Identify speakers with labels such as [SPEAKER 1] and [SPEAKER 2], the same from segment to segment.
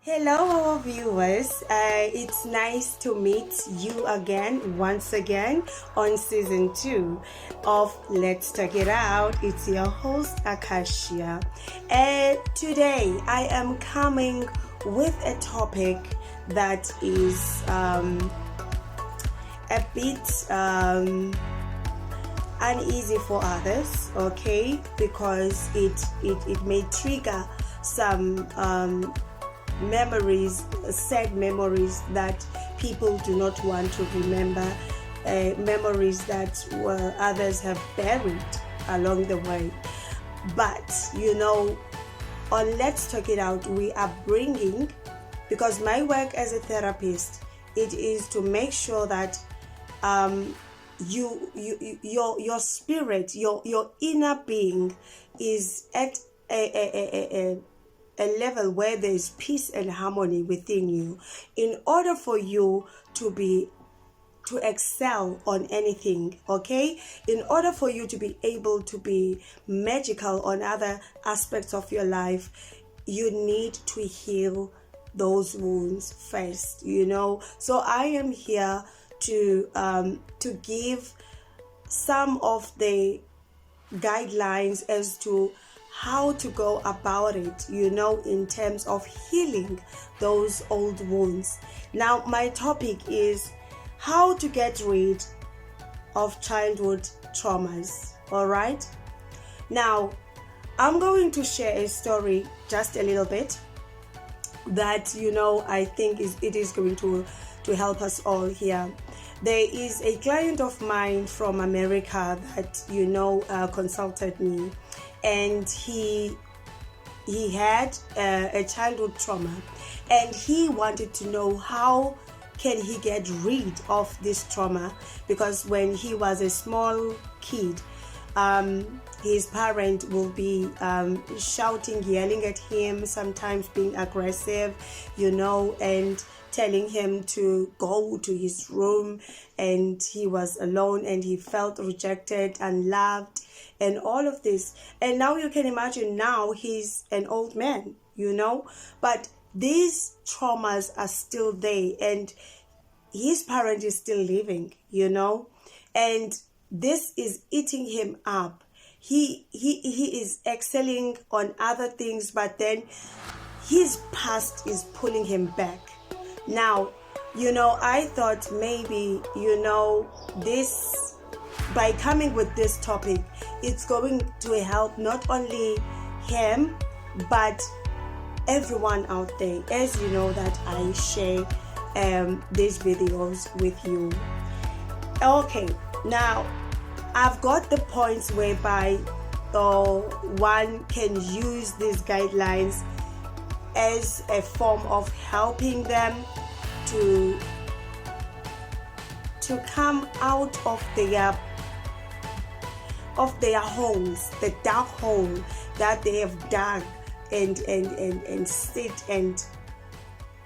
[SPEAKER 1] Hello, our viewers. It's nice to meet you again, once again, on season 2 of Let's Talk It Out. It's your host, Akashia. And today I am coming with a topic that is a bit uneasy for others, okay? Because it may trigger some memories, sad memories that people do not want to remember, memories that others have buried along the way. But on Let's Talk It Out, we are bringing, because my work as a therapist, it is to make sure that your spirit, your inner being is at a level where there is peace and harmony within you, in order for you to excel on anything, okay? In order for you to be able to be magical on other aspects of your life, you need to heal those wounds first, So I am here to give some of the guidelines as to how to go about it, in terms of healing those old wounds. Now, my topic is how to get rid of childhood traumas, all right? Now, I'm going to share a story, just a little bit, that, I think it is going to help us all here. There is a client of mine from America that, consulted me, and he had a childhood trauma, and he wanted to know how can he get rid of this trauma, because when he was a small kid, his parent will be shouting, yelling at him, sometimes being aggressive, and telling him to go to his room, and he was alone and he felt rejected, unloved, and all of this. And now you can imagine, now he's an old man, but these traumas are still there, and his parent is still living, and this is eating him up. He is excelling on other things, but then his past is pulling him back. Now, I thought maybe, this, by coming with this topic, it's going to help not only him, but everyone out there, as you know that I share these videos with you. Okay, now I've got the points whereby one can use these guidelines as a form of helping them to come out of their holes, the dark hole that they have dug and sit, and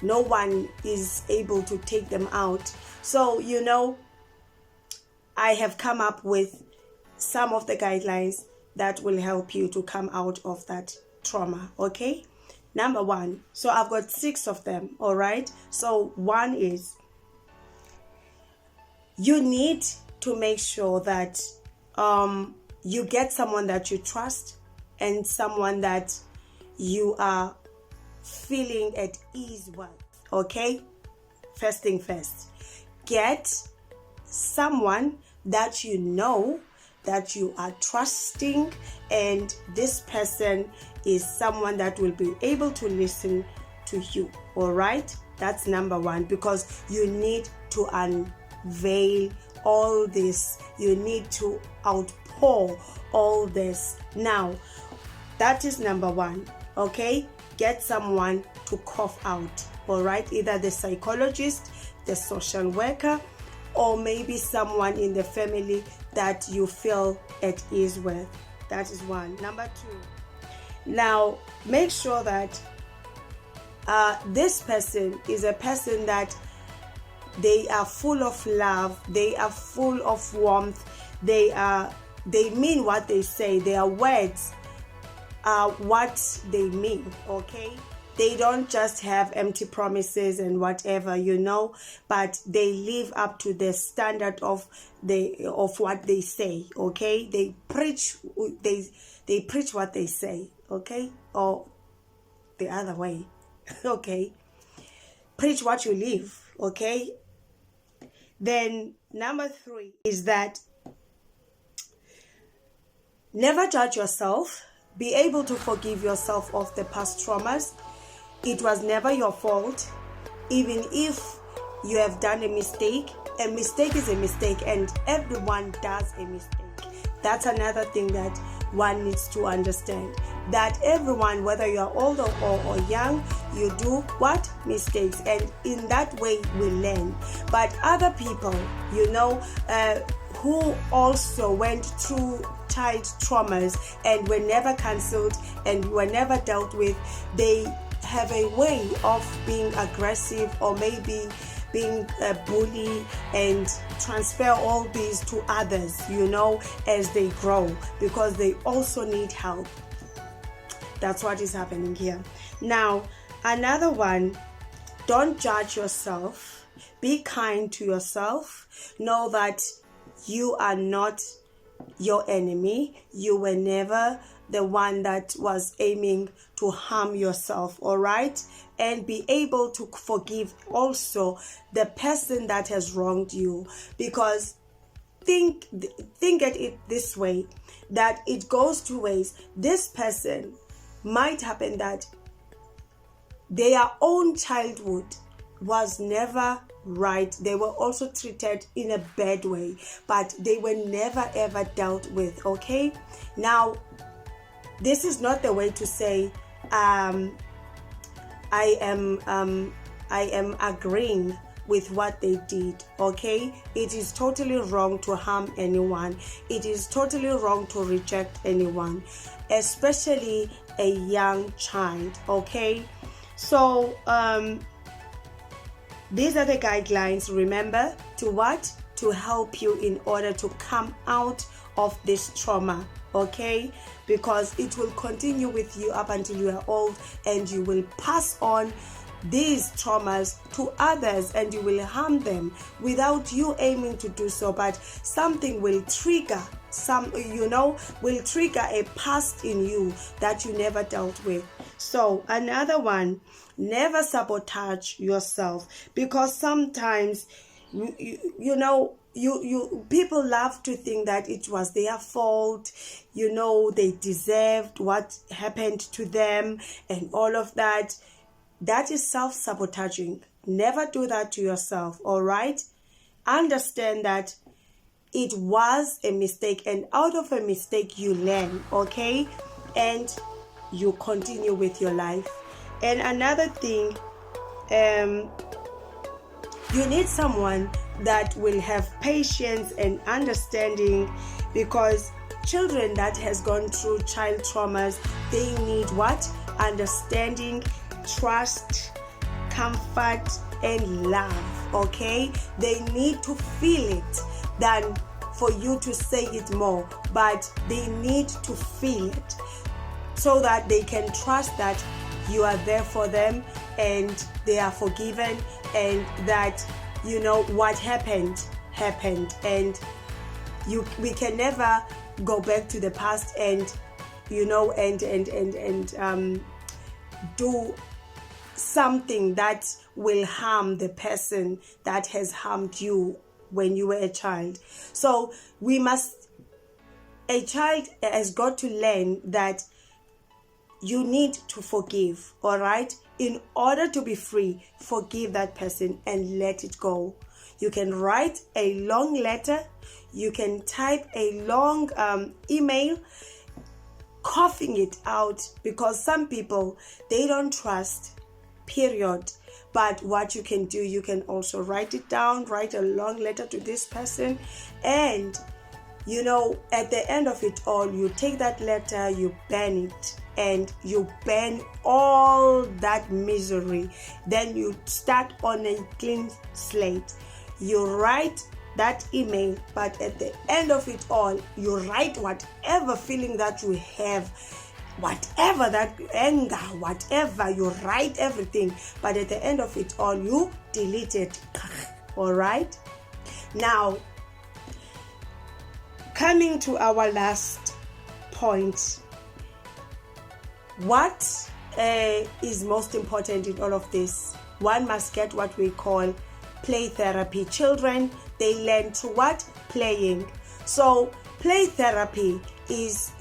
[SPEAKER 1] no one is able to take them out. So I have come up with some of the guidelines that will help you to come out of that trauma, okay? Number 1, so I've got 6 of them, all right? So 1 is, you need to make sure that you get someone that you trust and someone that you are feeling at ease with, okay? First thing first, get someone that you know, that you are trusting, and this person is someone that will be able to listen to you, all right? That's number 1, because you need to unveil all this. You need to outpour all this. Now, that is number 1, okay? Get someone to cough out, all right? Either the psychologist, the social worker, or maybe someone in the family that you feel at ease with. That is 1. Number 2, now make sure that this person is a person that they are full of love, they are full of warmth, they mean what they say, their words are what they mean, okay? they don't just have empty promises and whatever, but they live up to the standard of what they say. Okay, they preach what they say. Okay, or the other way. Okay, preach what you live. Okay. Then number 3 is that never judge yourself. Be able to forgive yourself of the past traumas. It was never your fault. Even if you have done a mistake is a mistake, and everyone does a mistake. That's another thing that one needs to understand, that everyone, whether you are older or young, you do what? Mistakes. And in that way we learn. But other people, who also went through child traumas and were never cancelled and were never dealt with, they have a way of being aggressive or maybe being a bully and transfer all these to others, as they grow, because they also need help. That's what is happening here. Now, another one, don't judge yourself. Be kind to yourself. Know that you are not your enemy. You were never the one that was aiming to harm yourself, all right? And be able to forgive also the person that has wronged you, because think at it this way, that it goes two ways. This person might happen that their own childhood was never right. They were also treated in a bad way, but they were never ever dealt with. Okay, now this is not the way to say I am agreeing with what they did. Okay, it is totally wrong to harm anyone. It is totally wrong to reject anyone, especially a young child. Okay, so these are the guidelines, remember, to help you in order to come out of this trauma. Okay, because it will continue with you up until you are old, and you will pass on these traumas to others, and you will harm them without you aiming to do so, but something will trigger will trigger a past in you that you never dealt with. So another one, never sabotage yourself, because sometimes people love to think that it was their fault, they deserved what happened to them and all of that. That is self-sabotaging. Never do that to yourself, all right? Understand that it was a mistake, and out of a mistake you learn, okay? And you continue with your life. And another thing, you need someone that will have patience and understanding, because children that has gone through child traumas, they need what? Understanding, trust, comfort, and love. Okay, they need to feel it than for you to say it more, but they need to feel it so that they can trust that you are there for them and they are forgiven, and that what happened, and we can never go back to the past and do something that will harm the person that has harmed you when you were a child. So a child has got to learn that you need to forgive, all right? In order to be free, forgive that person and let it go. You can write a long letter, you can type a long email, coughing it out, because some people, they don't trust, period. But what you can do, you can also write it down, write a long letter to this person, and at the end of it all, you take that letter, you burn it, and you burn all that misery. Then you start on a clean slate. You write that email, but at the end of it all, you write whatever feeling that you have whatever that anger, whatever, you write everything, but at the end of it all, you delete it. All right? Now, coming to our last point, what is most important in all of this? One must get what we call play therapy. Children, they learn through what? Playing. So play therapy is,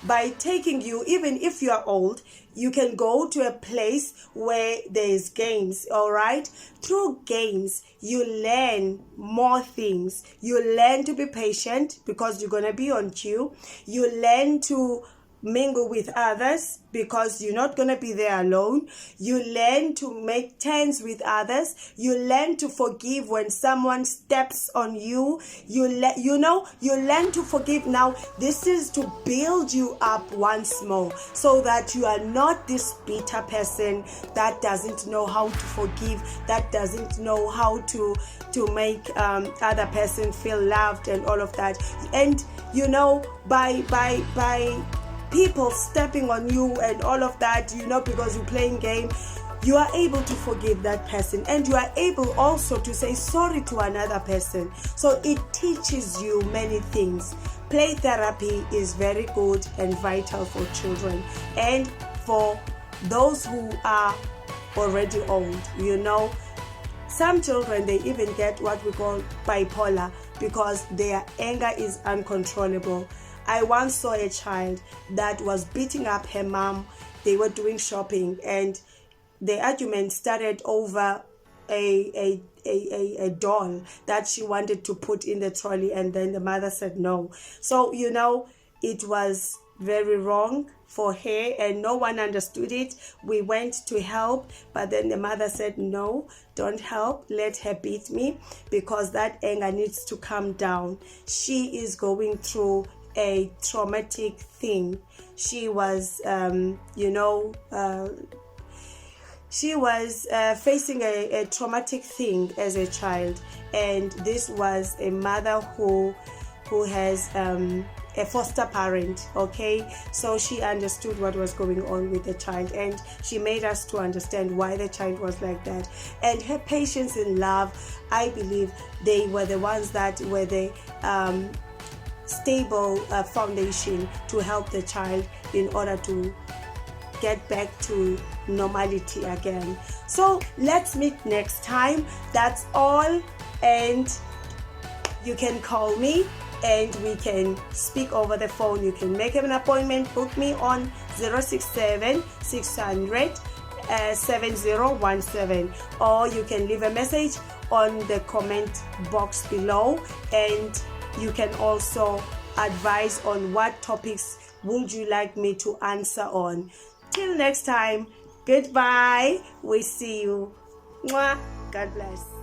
[SPEAKER 1] by taking you, even if you are old, you can go to a place where there's games, all right? Through games, you learn more things. You learn to be patient because you're going to be on cue. You learn to mingle with others because you're not going to be there alone. You learn to make turns with others. You learn to forgive when someone steps on you. You learn to forgive. Now, this is to build you up once more so that you are not this bitter person that doesn't know how to forgive, that doesn't know how to make other person feel loved and all of that. And by people stepping on you and all of that, because you're playing game, you are able to forgive that person, and you are able also to say sorry to another person. So it teaches you many things. Play therapy is very good and vital for children and for those who are already old. Some children, they even get what we call bipolar because their anger is uncontrollable. I once saw a child that was beating up her mom. They were doing shopping, and the argument started over a doll that she wanted to put in the trolley, and then the mother said no. So it was very wrong for her, and no one understood it. We went to help, but then the mother said no, don't help, let her beat me, because that anger needs to calm down. She is going through a traumatic thing. She was facing a traumatic thing as a child, and this was a mother who has a foster parent. Okay, so she understood what was going on with the child, and she made us to understand why the child was like that. And her patience and love, I believe they were the ones that were the stable foundation to help the child in order to get back to normality again. So let's meet next time. That's all, and you can call me and we can speak over the phone. You can make an appointment, book me on 067 600 7017, or you can leave a message on the comment box below, and you can also advise on what topics would you like me to answer on. Till next time, goodbye. We see you. Mwah. God bless.